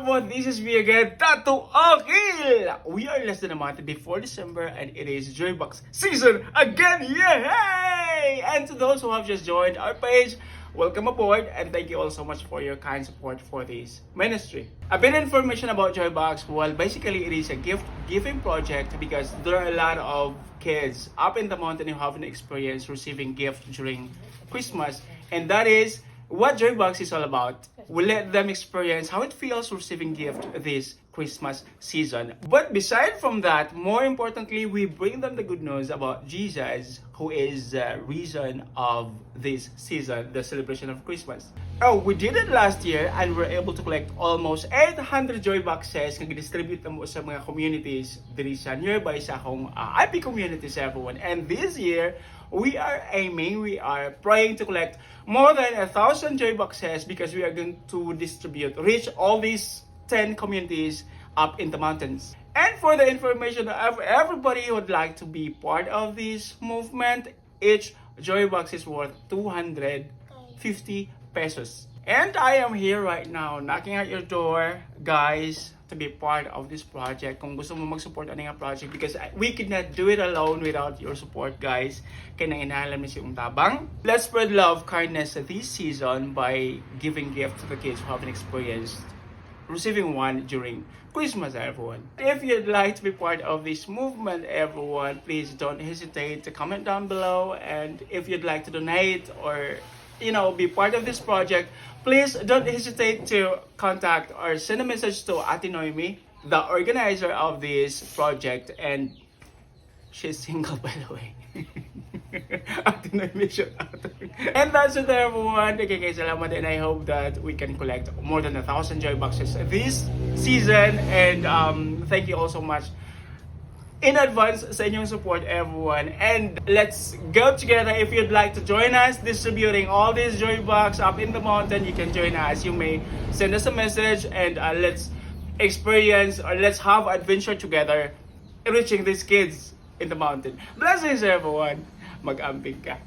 everyone? This is me again, Tattoo Akil! We are less than a month before December and it is Joybox season again! Yay! And to those who have just joined our page, welcome aboard and thank you all so much for your kind support for this ministry. A bit of information about Joybox. Well, basically it is a gift giving project because there are a lot of kids up in the mountain who haven't experienced receiving gift during Christmas, and that is what Joybox is all about. We let them experience how it feels receiving gift this Christmas season. But beside from that, more importantly, we bring them the good news about Jesus, who is the reason of this season, the celebration of Christmas. Oh, we did it last year and we were able to collect almost 800 joy boxes na distribute mo sa mga communities diri sa nearby sa akong IP communities, everyone. And this year, we are praying to collect more than 1,000 joy boxes because we are going to reach all these 10 communities up in the mountains. And for the information of everybody who would like to be part of this movement, each joy box is worth 250 pesos. And I am here right now knocking at your door, guys, to be part of this project. Kung gusto mo mag-support ano nga project, because we could not do it alone without your support, guys. Kaya nang inahalam ni si Tabang. Let's spread love, kindness this season by giving gifts to the kids who haven't experienced receiving one during Christmas, everyone. If you'd like to be part of this movement, everyone, please don't hesitate to comment down below. And if you'd like to donate or be part of this project, please don't hesitate to contact or send a message to Ate Noemi, the organizer of this project, and she's single, by the way. Ate Noemi, shout out. And that's it, everyone. Okay, guys, salamat, and I hope that we can collect more than 1,000 joy boxes this season. And thank you all so much in advance sa inyong support, everyone. And let's go together. If you'd like to join us distributing all these joy box up in the mountain, you can join us. You may send us a message and let's experience or let's have adventure together reaching these kids in the mountain. Blessings, everyone. Mag-amping ka.